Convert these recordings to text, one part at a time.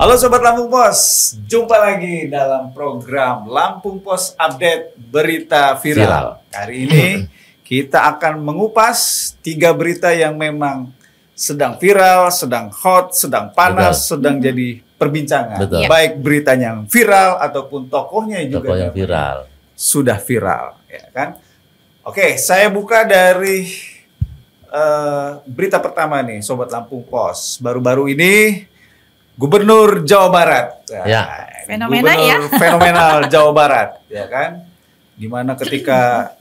Halo Sobat Lampung Pos, jumpa lagi dalam program Lampung Pos Update Berita Viral. Hari ini kita akan mengupas 3 berita yang memang sedang viral, sedang hot, sedang panas, sedang jadi perbincangan. Baik beritanya yang viral ataupun tokohnya juga yang viral. Sudah viral, ya kan? Oke, saya buka dari berita pertama nih, Sobat Lampung Pos. Baru-baru ini Gubernur Jawa Barat, fenomenal Jawa Barat, ya kan? Dimana ketika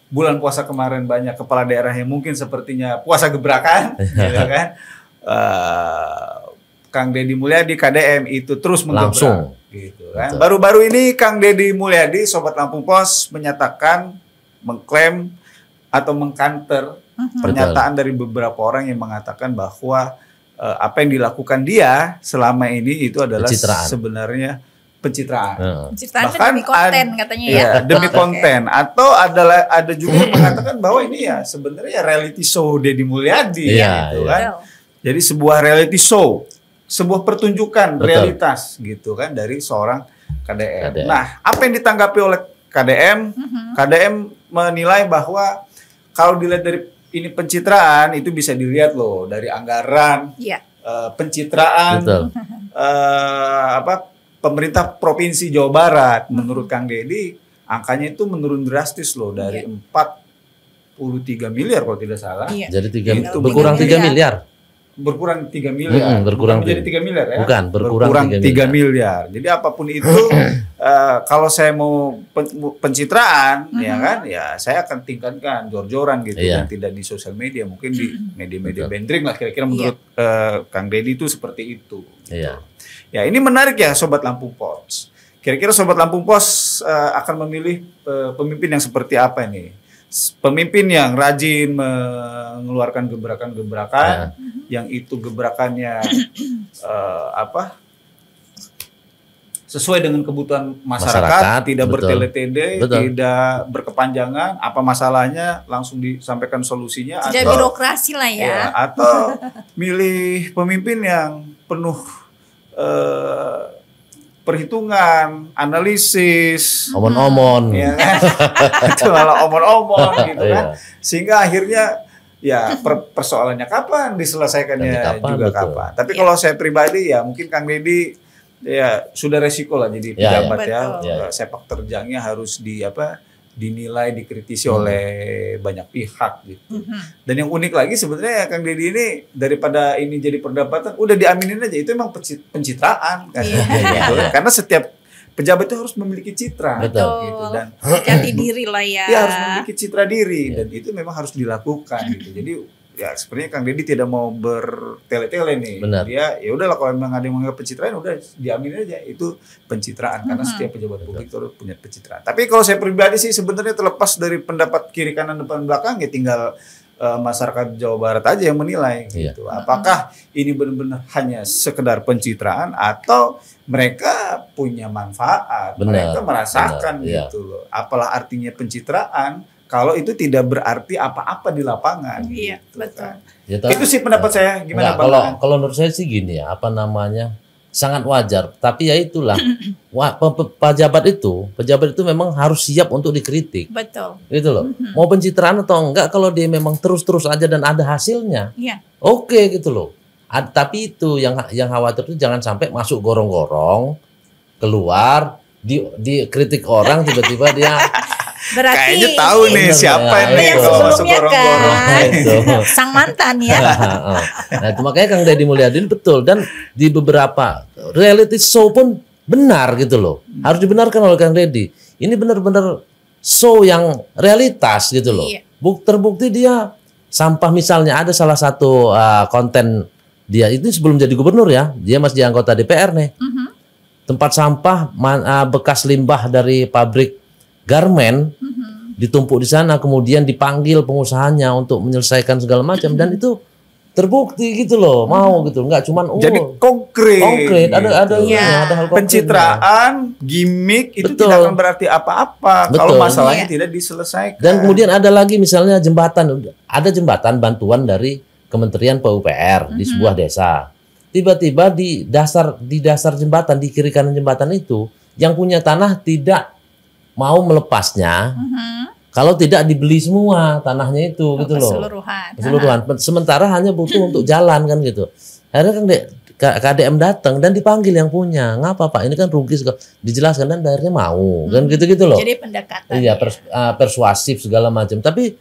bulan puasa kemarin banyak kepala daerah yang mungkin sepertinya puasa gebrakan, ya kan? Kang Deddy Mulyadi KDM itu terus menggebrak, gitu kan? Baru-baru ini Kang Deddy Mulyadi, Sobat Lampung Pos, menyatakan, mengklaim atau mengkanter pernyataan dari beberapa orang yang mengatakan bahwa apa yang dilakukan dia selama ini itu adalah sebenarnya pencitraan. Pencitraan demi konten katanya ya. Demi konten. Atau ada juga yang mengatakan bahwa ini ya sebenarnya reality show Deddy Mulyadi gitu kan. Jadi sebuah reality show, sebuah pertunjukan realitas gitu kan dari seorang KDM. Nah, apa yang ditanggapi oleh KDM? KDM menilai bahwa kalau dilihat dari ini pencitraan itu bisa dilihat loh dari anggaran, pencitraan, pemerintah provinsi Jawa Barat. Menurut Kang Deddy angkanya itu menurun drastis loh dari 43 miliar kalau tidak salah. Jadi berkurang 3 miliar. Berkurang 3 miliar. Berkurang menjadi 3 miliar ya. Bukan, berkurang 3 miliar. Jadi apapun itu kalau saya mau pencitraan ya kan, ya saya akan tingkatkan jor-joran gitu dan tidak di sosial media, mungkin di media-media bendring lah kira-kira menurut Kang Deddy itu seperti itu. Gitu. Ya, ini menarik ya Sobat Lampung Pos. Kira-kira Sobat Lampung Pos akan memilih pemimpin yang seperti apa nih? Pemimpin yang rajin mengeluarkan gebrakan-gebrakan, yang itu gebrakannya sesuai dengan kebutuhan masyarakat, tidak bertele-tele, tidak berkepanjangan, apa masalahnya langsung disampaikan solusinya, tidak birokrasi lah ya. Atau milih pemimpin yang penuh perhitungan, analisis, omon-omon, ya kan? Itu malah omon-omon gitu kan, sehingga akhirnya ya persoalannya kapan diselesaikannya kapan. Tapi kalau saya pribadi ya mungkin Kang Deddy ya sudah resiko lah jadi pejabat sepak terjangnya harus dinilai, dikritisi oleh banyak pihak gitu. Dan yang unik lagi sebenarnya Kang Deddy ini daripada ini jadi perdebatan, udah diaminin aja itu emang pencitraan kan. Gitu. Karena setiap pejabat itu harus memiliki citra gitu, dan jati diri lah ya. Dia harus memiliki citra diri dan itu memang harus dilakukan gitu. Jadi ya sebenarnya Kang Deddy tidak mau bertele-tele nih. Dia ya udahlah kalau memang ada yang menganggap pencitraan udah diaminin aja itu pencitraan karena setiap pejabat publik itu harus punya pencitraan. Tapi kalau saya pribadi sih sebenarnya terlepas dari pendapat kiri kanan depan belakang ya tinggal masyarakat Jawa Barat aja yang menilai gitu. Apakah ini benar-benar hanya sekedar pencitraan atau mereka punya manfaat, mereka merasakan gitu loh. Apalah artinya pencitraan kalau itu tidak berarti apa-apa di lapangan. Iya, gitu, betul. kan. Itu sih pendapat saya. Gimana Bang? Kalau menurut saya sih gini ya, sangat wajar. Tapi ya itulah, pejabat itu memang harus siap untuk dikritik. Betul. Gitu loh. Mau pencitraan atau enggak, kalau dia memang terus-terus aja dan ada hasilnya, oke gitu loh. Tapi itu yang khawatir itu jangan sampai masuk gorong-gorong, keluar, dikritik orang tiba-tiba dia berarti kayaknya tahu nih siapa nih kalau masuk gorong-gorong kan? Sang mantan ya. Nah itu makanya Kang Deddy Mulyadi betul, dan di beberapa reality show pun benar gitu loh. Harus dibenarkan oleh Kang Deddy. Ini benar-benar show yang realitas gitu loh. Terbukti dia sampah, misalnya ada salah satu konten dia itu sebelum jadi gubernur ya, dia masih anggota DPR nih. Tempat sampah bekas limbah dari pabrik garmen ditumpuk di sana, kemudian dipanggil pengusahanya untuk menyelesaikan segala macam, dan itu terbukti gitu loh, mau gitu, nggak cuman jadi konkret ada hal konkret. Pencitraan, gimmick itu tidak akan berarti apa-apa kalau masalahnya tidak diselesaikan. Dan kemudian ada lagi misalnya jembatan bantuan dari Kementerian PUPR di sebuah desa. tiba-tiba di dasar jembatan, di kiri kanan jembatan itu, yang punya tanah tidak mau melepasnya. Kalau tidak dibeli semua tanahnya itu, gitu loh. Keseluruhan. Sementara hanya butuh untuk jalan kan gitu. Akhirnya kan KDM datang dan dipanggil yang punya. Ngapa Pak? Ini kan rugi segala. Dijelaskan dan akhirnya mau. Kan gitu-gitu loh. Jadi pendekatan. Iya, persuasif segala macam. Tapi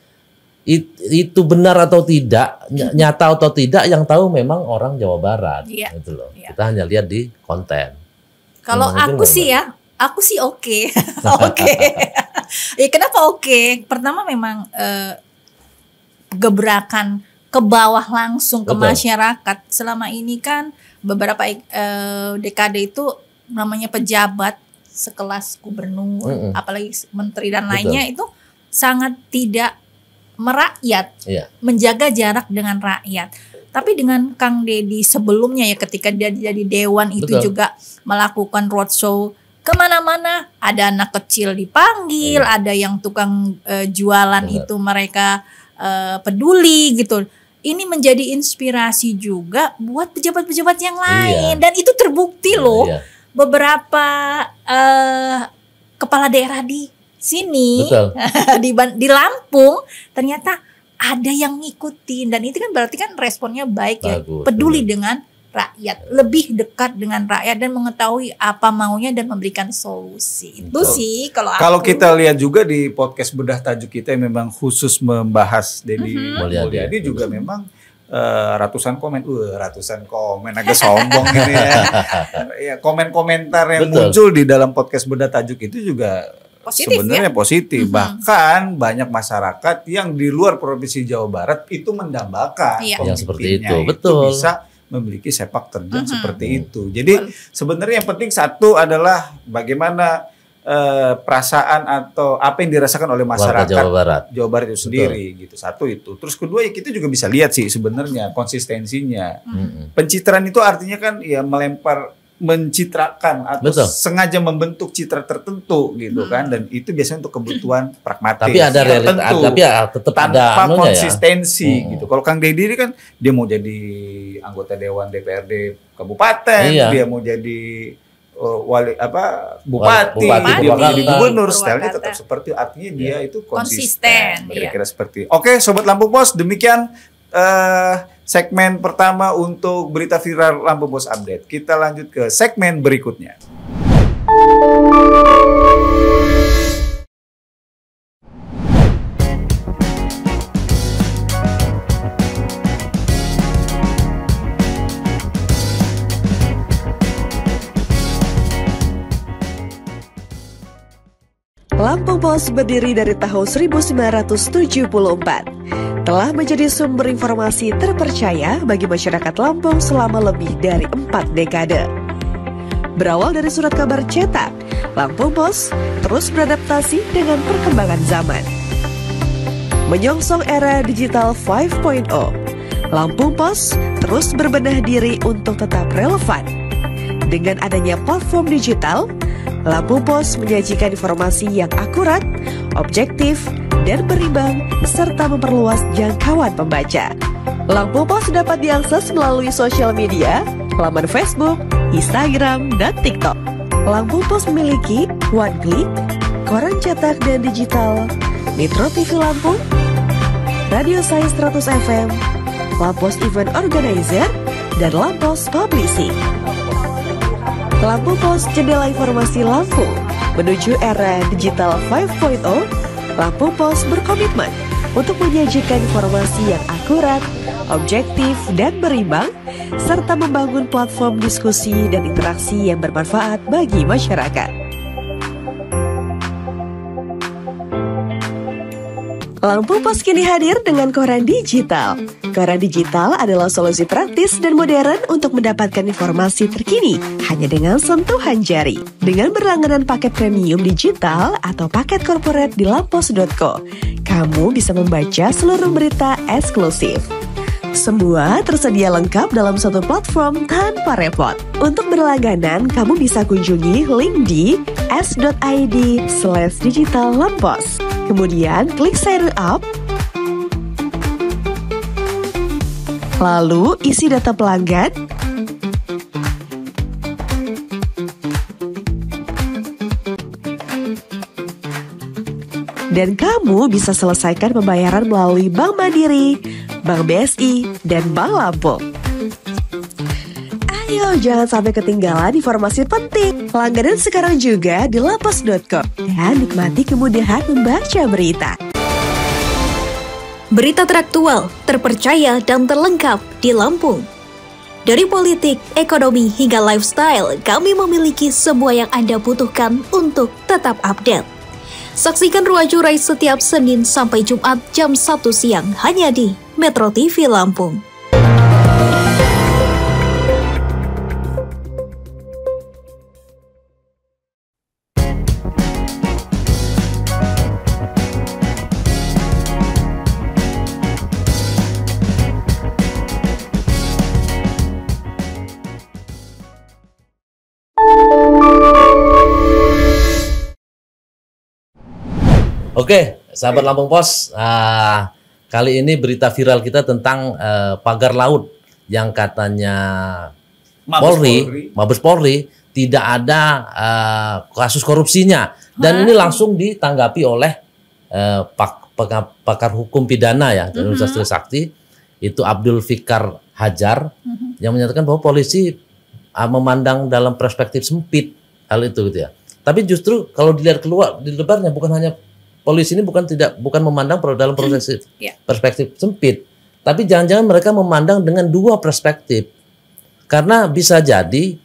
itu benar atau tidak, nyata atau tidak, yang tahu memang orang Jawa Barat. Gitu loh. Kita hanya lihat di konten. Kalau aku sih oke. Oke. Ya kenapa oke? Pertama memang gebrakan ke bawah langsung ke masyarakat. Selama ini kan beberapa dekade itu namanya pejabat sekelas gubernur, apalagi menteri dan lainnya itu sangat tidak merakyat, menjaga jarak dengan rakyat. Tapi dengan Kang Deddy sebelumnya ya, ketika dia jadi dewan itu juga melakukan roadshow kemana-mana, ada anak kecil dipanggil, ada yang tukang jualan itu mereka peduli gitu. Ini menjadi inspirasi juga buat pejabat-pejabat yang lain, dan itu terbukti loh. Beberapa kepala daerah di sini di Lampung ternyata ada yang ngikutin, dan itu kan berarti kan responnya baik. Bagus, peduli dengan rakyat, lebih dekat dengan rakyat dan mengetahui apa maunya dan memberikan solusi. Itu sih kalau kita lihat juga di podcast Bedah Tajuk kita yang memang khusus membahas Deddy Mulyadi juga memang ratusan komen agak sombong ini ya. Ya, komen-komentar yang muncul di dalam podcast Bedah Tajuk itu juga sebenarnya positif. Bahkan banyak masyarakat yang di luar provinsi Jawa Barat itu mendambakan yang seperti itu. Betul. Bisa memiliki sepak terjang seperti itu. Jadi sebenarnya yang penting satu adalah bagaimana perasaan atau apa yang dirasakan oleh masyarakat Jawa Barat itu sendiri gitu. Satu itu. Terus kedua ya kita juga bisa lihat sih sebenarnya konsistensinya. Pencitraan itu artinya kan ya mencitrakan atau sengaja membentuk citra tertentu gitu kan, dan itu biasanya untuk kebutuhan pragmatis. Tapi ada realitas, tapi tetap tanpa konsistensi gitu. Kalau Kang Deddy ini kan dia mau jadi anggota dewan DPRD kabupaten, dia mau jadi bupati, dia mau jadi gubernur, stylenya tetap seperti, artinya dia itu konsisten. Kira-kira seperti. Oke, Sobat Lampung Pos, demikian segmen pertama untuk berita viral Lampung Pos Update. Kita lanjut ke segmen berikutnya. Lampung Pos berdiri dari tahun 1974. Telah menjadi sumber informasi terpercaya bagi masyarakat Lampung selama lebih dari 4 dekade. Berawal dari surat kabar cetak, Lampung Pos terus beradaptasi dengan perkembangan zaman. Menyongsong era digital 5.0, Lampung Pos terus berbenah diri untuk tetap relevan. Dengan adanya platform digital, Lampung Pos menyajikan informasi yang akurat, objektif, dan berimbang, serta memperluas jangkauan pembaca. Lampung Pos dapat diakses melalui sosial media, laman Facebook, Instagram, dan TikTok. Lampung Pos memiliki One Click, koran cetak dan digital, Metro TV Lampung, Radio Saya 100 FM, Lampos Event Organizer, dan Lampos Publishing. Lampung Pos, jendela informasi Lampung. Menuju era digital 5.0, Lampung Pos berkomitmen untuk menyajikan informasi yang akurat, objektif, dan berimbang, serta membangun platform diskusi dan interaksi yang bermanfaat bagi masyarakat. Lampung Pos kini hadir dengan koran digital. Koran digital adalah solusi praktis dan modern untuk mendapatkan informasi terkini hanya dengan sentuhan jari. Dengan berlangganan paket premium digital atau paket corporate di lampos.co, kamu bisa membaca seluruh berita eksklusif. Semua tersedia lengkap dalam satu platform tanpa repot. Untuk berlangganan, kamu bisa kunjungi link di s.id/digitallampos. Kemudian klik sign up, lalu isi data pelanggan, Dan kamu bisa selesaikan pembayaran melalui Bank Mandiri, Bank BSI, dan Bank Lampung. Ayo, jangan sampai ketinggalan informasi penting. Langganan sekarang juga di lapas.com dan nikmati kemudahan membaca berita. Berita teraktual, terpercaya, dan terlengkap di Lampung. Dari politik, ekonomi, hingga lifestyle, kami memiliki semua yang Anda butuhkan untuk tetap update. Saksikan Ruang Curai setiap Senin sampai Jumat jam 1 siang hanya di Metro TV Lampung. Oke, sahabat Lampung Pos, kali ini berita viral kita tentang pagar laut yang katanya Mabes Polri tidak ada kasus korupsinya, dan ini langsung ditanggapi oleh pakar hukum pidana ya dari Universitas Trisakti, itu Abdul Fikar Hajar, yang menyatakan bahwa polisi memandang dalam perspektif sempit hal itu gitu ya. Tapi justru kalau dilihat keluar di lebarnya, bukan hanya polisi ini bukan memandang dalam perspektif sempit, tapi jangan-jangan mereka memandang dengan dua perspektif. Karena bisa jadi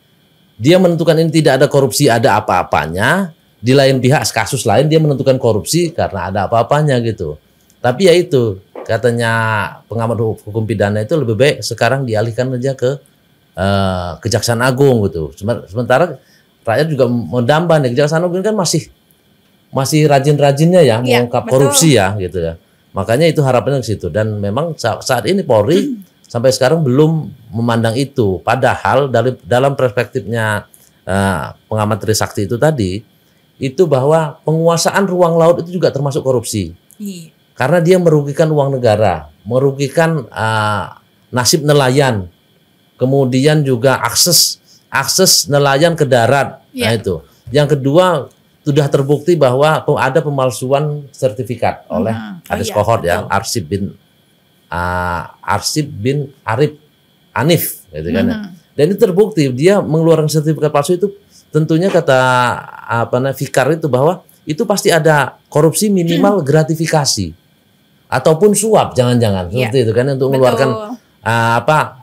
dia menentukan ini tidak ada korupsi, ada apa-apanya. Di lain pihak, kasus lain dia menentukan korupsi karena ada apa-apanya gitu. Tapi ya itu, katanya pengamat hukum pidana itu lebih baik sekarang dialihkan aja ke Kejaksaan Agung gitu. Sementara rakyat juga mendamba nih, Kejaksaan Agung kan masih rajin-rajinnya ya mengungkap korupsi ya gitu ya. Makanya itu harapannya ke situ, dan memang saat ini Polri sampai sekarang belum memandang itu. Padahal dalam perspektifnya pengamat Trisakti itu tadi, itu bahwa penguasaan ruang laut itu juga termasuk korupsi. Karena dia merugikan uang negara, merugikan nasib nelayan, kemudian juga akses nelayan ke darat. Nah itu. Yang kedua, sudah terbukti bahwa ada pemalsuan sertifikat oleh Ades Kohort ya, Arsip bin Anif gitu kan. Dan itu terbukti dia mengeluarkan sertifikat palsu itu, tentunya kata Fikar itu bahwa itu pasti ada korupsi minimal gratifikasi ataupun suap, jangan-jangan seperti itu kan, untuk mengeluarkan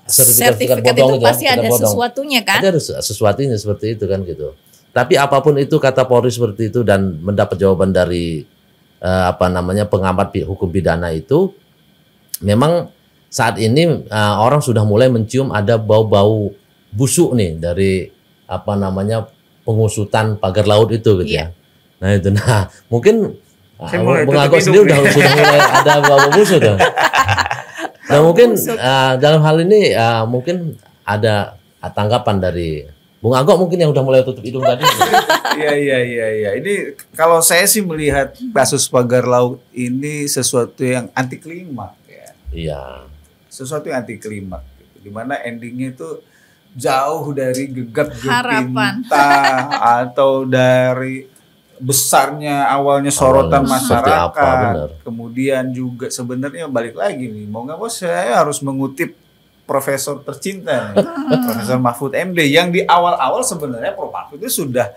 sertifikat bodong itu pasti ada sesuatunya kan? Ada sesuatunya seperti itu kan gitu. Tapi apapun itu kata Polri seperti itu, dan mendapat jawaban dari pengamat hukum pidana itu, memang saat ini orang sudah mulai mencium ada bau-bau busuk nih dari pengusutan pagar laut itu gitu ya. Nah itu, mungkin Bung Agok sendiri sudah mulai ada bau busuk tuh. Nah mungkin dalam hal ini mungkin ada tanggapan dari Bung Agok mungkin yang udah mulai tutup hidung tadi. Iya. Ini kalau saya sih melihat kasus pagar laut ini sesuatu yang anti klimaks ya. Iya. Sesuatu yang anti klimaks, gitu. Dimana endingnya itu jauh dari gegap gempita atau dari besarnya awalnya sorotan masyarakat. Kemudian juga sebenarnya balik lagi nih, mau nggak mau saya harus mengutip Profesor tercinta nih, Profesor Mahfud MD, yang di awal-awal sebenarnya Prof Mahfud itu sudah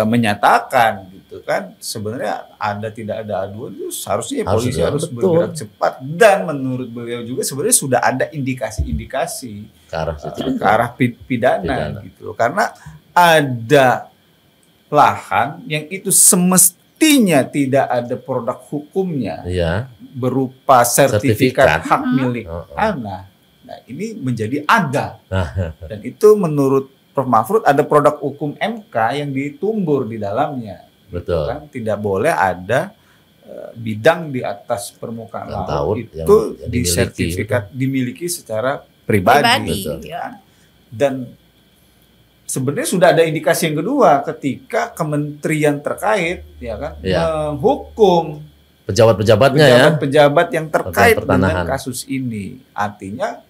menyatakan gitu kan, sebenarnya tidak ada aduan itu seharusnya polisi harus bergerak cepat, dan menurut beliau juga sebenarnya sudah ada indikasi-indikasi ke arah pidana gitu loh, karena ada lahan yang itu semestinya tidak ada produk hukumnya berupa sertifikat hak milik tanah. Nah, ini menjadi ada. Dan itu menurut Prof Mahfud ada produk hukum MK yang ditumbur di dalamnya. Betul. Kan? Tidak boleh ada bidang di atas permukaan laut itu dimiliki secara pribadi. Betul. Ya. Dan sebenarnya sudah ada indikasi yang kedua ketika kementerian terkait menghukum pejabat yang terkait dengan kasus ini. Artinya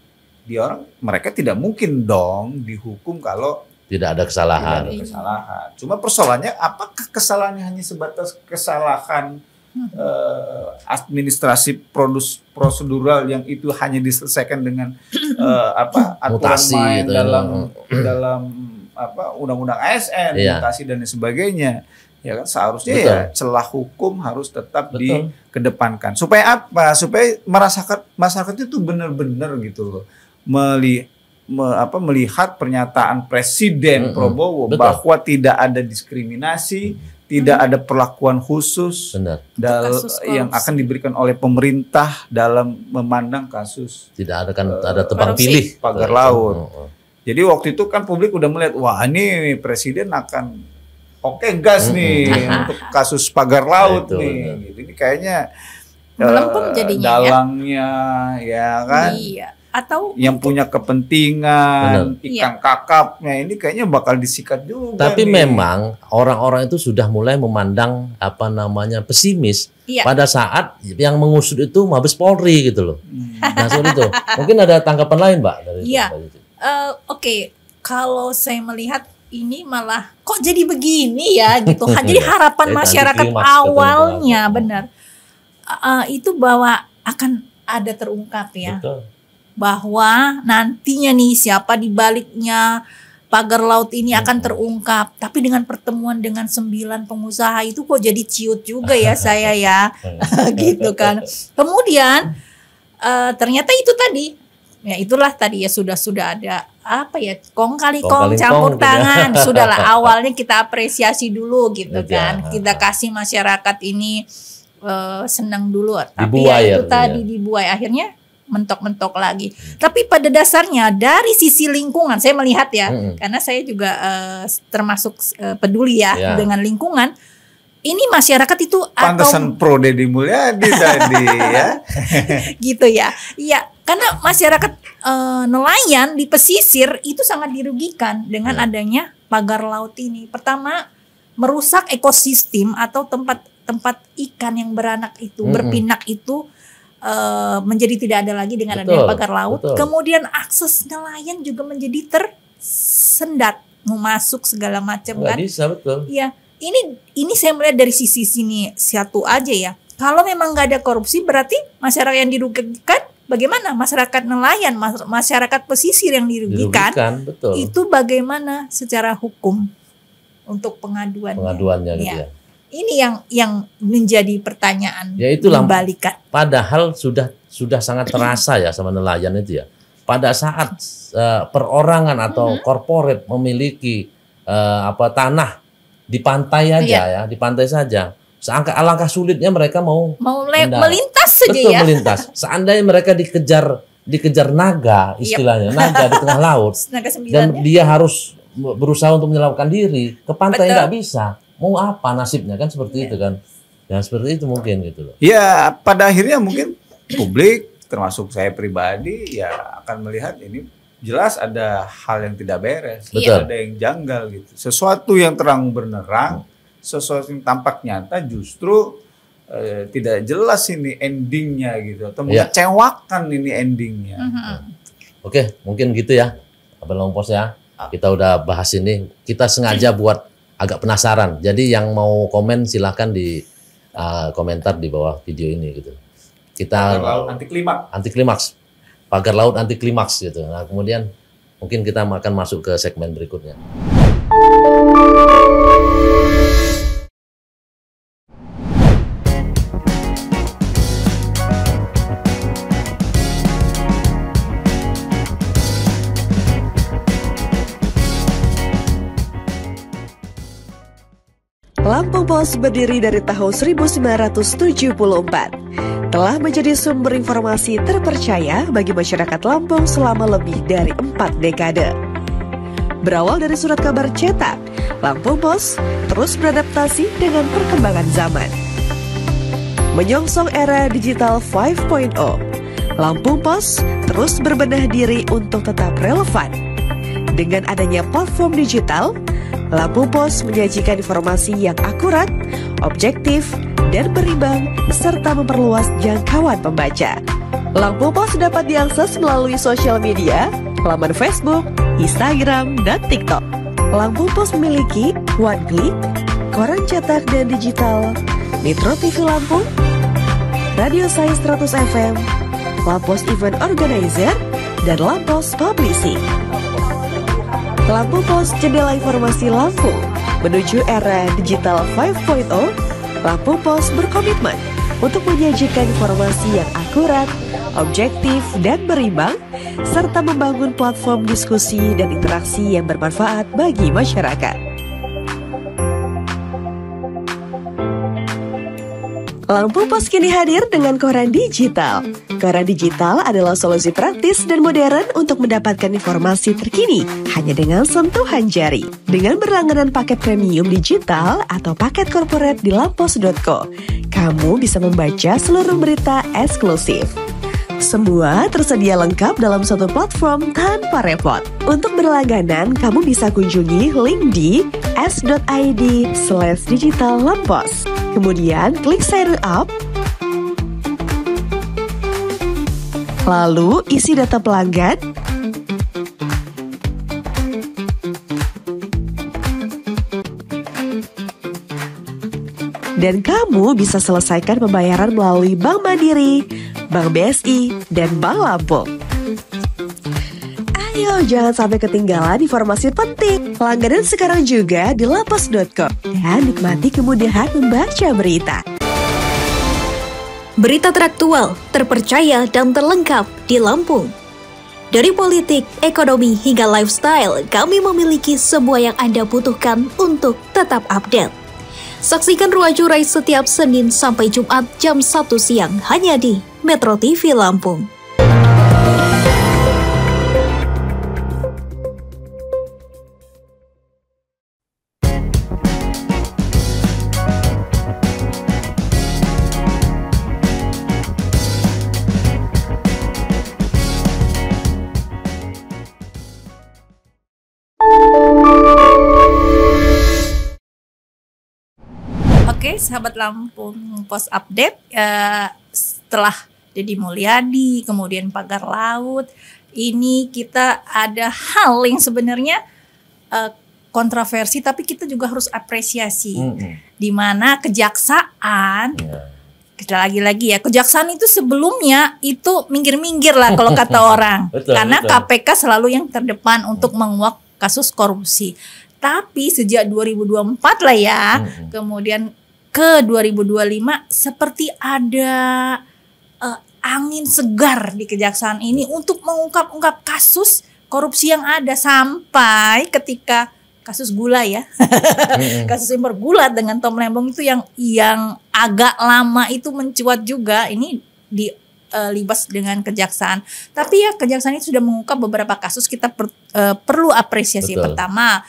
mereka tidak mungkin dong dihukum kalau tidak ada kesalahan. Cuma persoalannya apakah kesalahannya hanya sebatas kesalahan administrasi prosedural yang itu hanya diselesaikan dengan aturan main gitu, dalam undang-undang ASN, mutasi dan sebagainya. Ya kan seharusnya ya celah hukum harus tetap dikedepankan. Supaya apa? Supaya masyarakat itu benar-benar gitu loh melihat pernyataan Presiden Prabowo bahwa tidak ada diskriminasi, tidak ada perlakuan khusus yang akan diberikan oleh pemerintah dalam memandang kasus. Tidak ada tebang pilih pagar laut. Jadi waktu itu kan publik udah melihat, wah ini Presiden akan gas nih untuk kasus pagar laut nih. Ini kayaknya dalangnya ya kan. Iya. Atau yang punya kepentingan ikan kakapnya ini kayaknya bakal disikat juga. Tapi memang orang-orang itu sudah mulai memandang pesimis pada saat yang mengusut itu Mabes Polri gitu loh. Nah seperti itu. Mungkin ada tanggapan lain, Mbak? Oke. Kalau saya melihat ini malah kok jadi begini ya gitu. Jadi harapan masyarakat awalnya benar itu bahwa akan ada terungkap ya. Betul. Bahwa nantinya nih siapa di baliknya pagar laut ini akan terungkap. Tapi dengan pertemuan dengan 9 pengusaha itu kok jadi ciut juga ya saya ya. Gitu kan. Kemudian ternyata itu tadi ya itulah tadi ya sudah ada kong kali kong campur tangan. Sudahlah awalnya kita apresiasi dulu gitu kan. Kita kasih masyarakat ini senang dulu. Tapi itu tadi dibuai akhirnya mentok-mentok lagi. Tapi pada dasarnya dari sisi lingkungan saya melihat ya, karena saya juga termasuk peduli ya dengan lingkungan. Ini masyarakat itu pantesan pro Deddy Mulyadi tadi ya. Gitu ya. Iya, karena masyarakat nelayan di pesisir itu sangat dirugikan dengan adanya pagar laut ini. Pertama, merusak ekosistem atau tempat ikan yang beranak itu, berpinak itu menjadi tidak ada lagi dengan adanya pagar laut. Kemudian akses nelayan juga menjadi tersendat, mau masuk segala macam kan. Bisa, betul. Iya, ini saya melihat dari sisi sini satu aja ya. Kalau memang nggak ada korupsi berarti masyarakat yang dirugikan bagaimana? Masyarakat nelayan, masyarakat pesisir yang dirugikan betul. Itu bagaimana secara hukum untuk pengaduannya gitu ya. Ini yang menjadi pertanyaan ya itulah, dibalikan. Padahal sudah sangat terasa ya sama nelayan itu ya. Pada saat perorangan atau korporat memiliki tanah di pantai aja ya, di pantai saja. Alangkah sulitnya mereka mau melintas saja ya. Melintas. Seandainya mereka dikejar naga istilahnya, naga di tengah laut. Dan dia harus berusaha untuk menyelamatkan diri, ke pantai nggak bisa. Mau apa nasibnya kan seperti itu kan. Ya seperti itu mungkin gitu loh. Ya pada akhirnya mungkin publik termasuk saya pribadi ya akan melihat ini jelas ada hal yang tidak beres. Betul. Ada yang janggal gitu. Sesuatu yang terang benerang, sesuatu yang tampak nyata justru tidak jelas ini endingnya gitu. Atau mengecewakan ini endingnya. Oke mungkin gitu ya Abang Longpos ya. Kita udah bahas ini. Kita sengaja buat agak penasaran. Jadi yang mau komen silahkan di komentar di bawah video ini gitu. Kita pagar laut anti klimaks. Pagar laut anti klimaks gitu. Nah, kemudian mungkin kita akan masuk ke segmen berikutnya. Lampung Pos berdiri dari tahun 1974. Telah menjadi sumber informasi terpercaya bagi masyarakat Lampung selama lebih dari 4 dekade. Berawal dari surat kabar cetak, Lampung Pos terus beradaptasi dengan perkembangan zaman. Menyongsong era digital 5.0, Lampung Pos terus berbenah diri untuk tetap relevan. Dengan adanya platform digital, Lampung Pos menyajikan informasi yang akurat, objektif, dan berimbang, serta memperluas jangkauan pembaca. Lampung Pos dapat diakses melalui sosial media, laman Facebook, Instagram, dan TikTok. Lampung Pos memiliki One Click, koran cetak dan digital, Metro TV Lampung, Radio Sai 100 FM, Lampos Event Organizer, dan Lampos Publishing. Lampu Pos Jendela Informasi Lampung menuju era digital 5.0. Lampu Pos berkomitmen untuk menyajikan informasi yang akurat, objektif, dan berimbang, serta membangun platform diskusi dan interaksi yang bermanfaat bagi masyarakat. Lampu Pos kini hadir dengan koran digital. Koran digital adalah solusi praktis dan modern untuk mendapatkan informasi terkini hanya dengan sentuhan jari. Dengan berlangganan paket premium digital atau paket corporate di lampos.co, kamu bisa membaca seluruh berita eksklusif. Semua tersedia lengkap dalam satu platform tanpa repot. Untuk berlangganan, kamu bisa kunjungi link di s.id/digitallampos. Kemudian klik sign up. Lalu isi data pelanggan. Dan kamu bisa selesaikan pembayaran melalui Bank Mandiri, Bank BSI, dan Bank Lampung. Ayo, jangan sampai ketinggalan informasi penting. Langganan sekarang juga di lampos.co dan nikmati kemudahan membaca berita. Berita teraktual, terpercaya, dan terlengkap di Lampung. Dari politik, ekonomi, hingga lifestyle, kami memiliki semua yang Anda butuhkan untuk tetap update. Saksikan Ruang Curai setiap Senin sampai Jumat jam 1 siang hanya di Metro TV Lampung. Oke, sahabat Lampung Pos Update, setelah Deddy Mulyadi, kemudian Pagar Laut, ini kita ada hal yang sebenarnya kontroversi, tapi kita juga harus apresiasi. Di mana kejaksaan, kita lagi-lagi ya, kejaksaan itu sebelumnya itu minggir-minggir lah kalau kata orang, karena KPK selalu yang terdepan untuk menguak kasus korupsi. Tapi sejak 2024 lah ya, kemudian ke 2025 seperti ada angin segar di kejaksaan ini untuk mengungkap-ungkap kasus korupsi yang ada, sampai ketika kasus gula ya, kasus impor gula dengan Tom Lembong itu yang agak lama itu mencuat juga, ini dilibas dengan kejaksaan. Tapi ya kejaksaan itu sudah mengungkap beberapa kasus, kita perlu apresiasi. Pertama,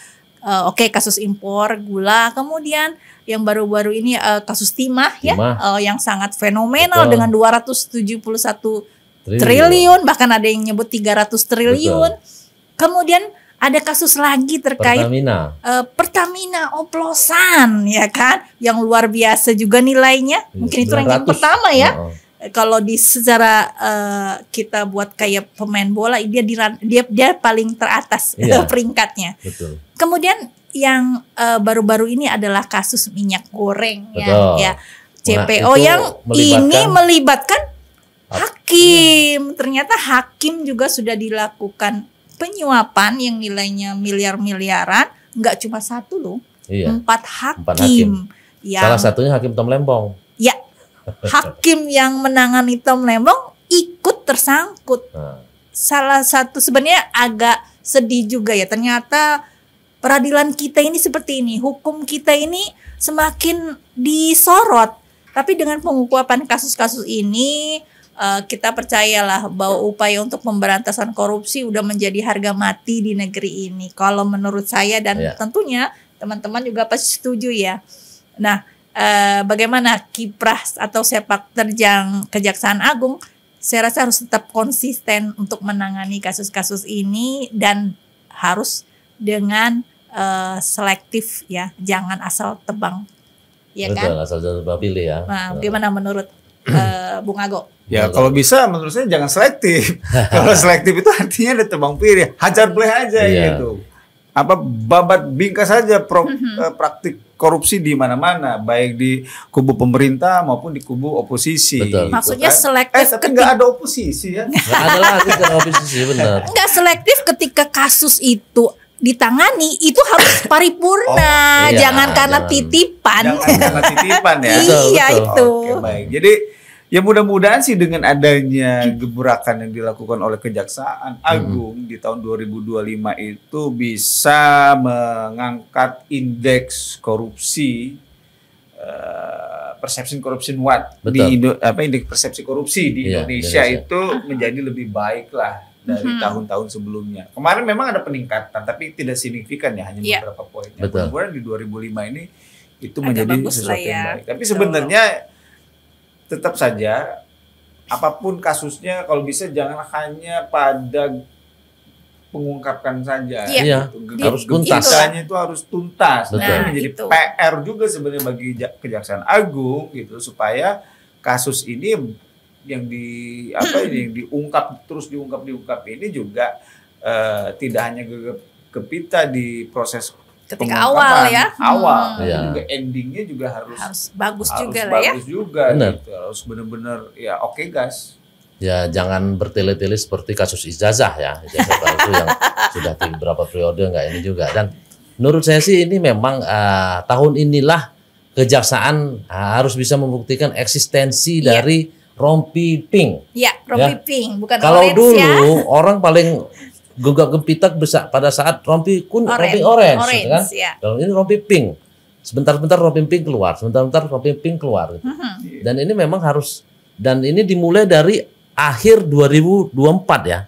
kasus impor gula, kemudian yang baru-baru ini kasus timah ya, yang sangat fenomenal dengan 271 triliun, bahkan ada yang nyebut 300 triliun. Kemudian ada kasus lagi terkait Pertamina oplosan ya kan, yang luar biasa juga nilainya. Mungkin itu ranking pertama ya. Kalau secara kita buat kayak pemain bola, dia paling teratas peringkatnya. Betul. Kemudian yang baru-baru ini adalah kasus minyak goreng ya CPO yang melibatkan hakim. Ternyata hakim juga sudah dilakukan penyuapan yang nilainya miliar-miliaran, nggak cuma satu loh, 4 hakim. Salah satunya Hakim Tom Lembong. Ya, hakim yang menangani Tom Lembong ikut tersangkut. Salah satu sebenarnya agak sedih juga ya, ternyata peradilan kita ini seperti ini, hukum kita ini semakin disorot. Tapi dengan pengukuhan kasus-kasus ini, kita percayalah bahwa upaya untuk pemberantasan korupsi udah menjadi harga mati di negeri ini. Kalau menurut saya dan tentunya teman-teman juga pasti setuju ya. Nah, bagaimana kiprah atau sepak terjang Kejaksaan Agung? Saya rasa harus tetap konsisten untuk menangani kasus-kasus ini dan harus dengan selektif ya, jangan asal tebang, ya. Betul, kan? Asal tebang pilih ya. Nah, bagaimana menurut Bung Ago? Ya kalau bisa menurut saya jangan selektif. Kalau selektif itu artinya ada tebang pilih, hajar boleh aja gitu. babat bingkas saja praktik korupsi di mana-mana, baik di kubu pemerintah maupun di kubu oposisi. Betul. Gitu, Maksudnya kan? selektif. Tapi nggak ada oposisi ya. Nggak ada lagi kan oposisi, benar. Nggak selektif ketika kasus itu ditangani, itu harus paripurna, iya, jangan karena jangan. titipan. Jangan karena titipan ya. Iya Betul. itu. Oke, baik. Jadi ya mudah-mudahan sih dengan adanya gebrakan yang dilakukan oleh Kejaksaan Agung di tahun 2025 itu bisa mengangkat indeks korupsi, perception corruption what di indeks persepsi korupsi di Indonesia itu menjadi lebih baik lah dari tahun-tahun sebelumnya. Kemarin memang ada peningkatan tapi tidak signifikan ya, hanya beberapa poin. Kemudian di 2005 ini itu menjadi sesuatu yang baik. Tapi sebenarnya tetap saja apapun kasusnya kalau bisa jangan hanya pada pengungkapkan saja. Iya. Gitu. Harus tuntas. Itu harus tuntas. Nah, menjadi itu. PR juga sebenarnya bagi Kejaksaan Agung gitu supaya kasus ini yang yang diungkap diungkap ini juga tidak hanya kepita di proses ketika awal ya. Juga endingnya juga harus bagus juga lah ya. Bagus juga gitu. Harus benar-benar ya oke guys. Ya jangan bertele-tele seperti kasus ijazah ya. Ijazah palsu yang sudah beberapa periode nggak ini juga. Dan menurut saya sih ini memang tahun inilah Kejaksaan harus bisa membuktikan eksistensi dari rompi pink. Iya, rompi pink bukan kalau orange dulu ya. orang paling gegap gempita pada saat rompi orange kan? Ya. Kalau ini rompi pink, sebentar-bentar rompi pink keluar, sebentar-bentar rompi pink keluar. Gitu. Dan ini memang harus, dan ini dimulai dari akhir 2024 ya,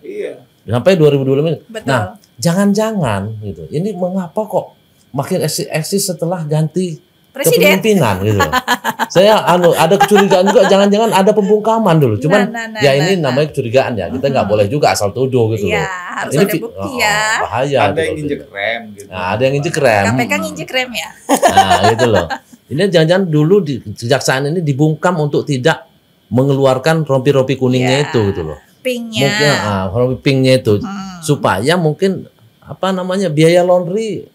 sampai 2025. Betul. Nah, jangan-jangan gitu, ini mengapa kok makin eksis setelah ganti kepemimpinan gitu. Saya ada kecurigaan juga, jangan-jangan ada pembungkaman dulu. Cuman ini namanya kecurigaan ya. Kita nggak boleh juga asal tuduh gitu loh. Harus ini ada bukti ya. Bahaya. Ada yang injek rem gitu. Nah, ada yang injek rem. KPK nginjek rem ya. Nah, gitu loh. Ini jangan-jangan dulu di Kejaksaan ini dibungkam untuk tidak mengeluarkan rompi-rompi kuningnya itu gitu loh. Pinknya. Mungkin rompi pinknya itu supaya mungkin biaya laundry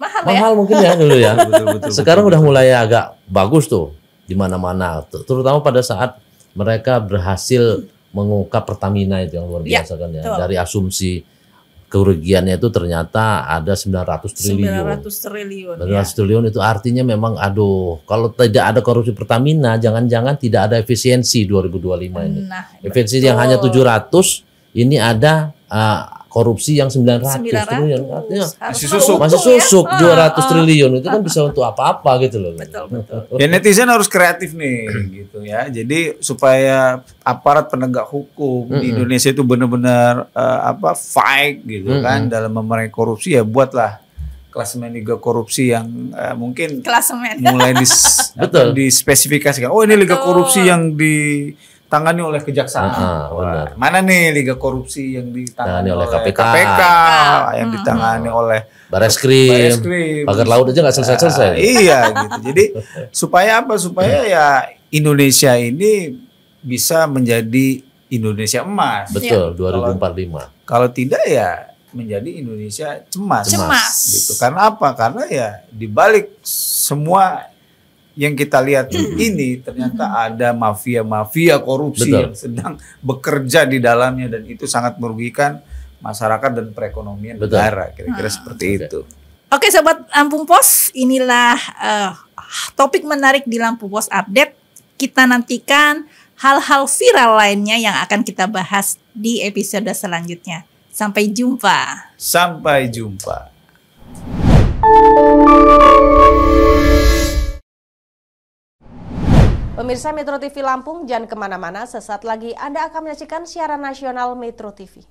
mahal mungkin ya dulu ya. Betul. Sekarang udah mulai agak bagus tuh di mana-mana, terutama pada saat mereka berhasil mengungkap Pertamina itu yang luar biasa kan ya. Dari asumsi kerugiannya itu ternyata ada 900 triliun. 900 triliun itu artinya memang kalau tidak ada korupsi Pertamina, jangan-jangan tidak ada efisiensi 2025 ini. Efisiensi yang hanya 700, ini ada korupsi yang 900 triliun, artinya masih susuk 200 triliun itu kan bisa untuk apa-apa gitu loh. Betul. Ya netizen harus kreatif nih gitu ya. Jadi supaya aparat penegak hukum di Indonesia itu benar-benar fight gitu kan dalam memerangi korupsi, ya buatlah klasemen liga korupsi yang mungkin mulai dispesifikasikan. Oh, ini liga korupsi yang ditangani oleh Kejaksaan. Mana nih liga korupsi yang ditangani oleh KPK, yang ditangani oleh Bareskrim, pagar laut aja nggak selesai-selesai. Iya gitu. Jadi supaya ya Indonesia ini bisa menjadi Indonesia emas. Betul, 2045. Kalau tidak ya menjadi Indonesia cemas. Gitu. Karena apa? Karena ya di balik semua yang kita lihat ini ternyata ada mafia korupsi yang sedang bekerja di dalamnya, dan itu sangat merugikan masyarakat dan perekonomian negara, kira-kira seperti itu. Oke Sobat Lampung Pos, inilah topik menarik di Lampung Pos Update. Kita nantikan hal-hal viral lainnya yang akan kita bahas di episode selanjutnya. Sampai jumpa. Sampai jumpa. Pemirsa Metro TV Lampung, jangan kemana-mana, sesaat lagi Anda akan menyaksikan siaran nasional Metro TV.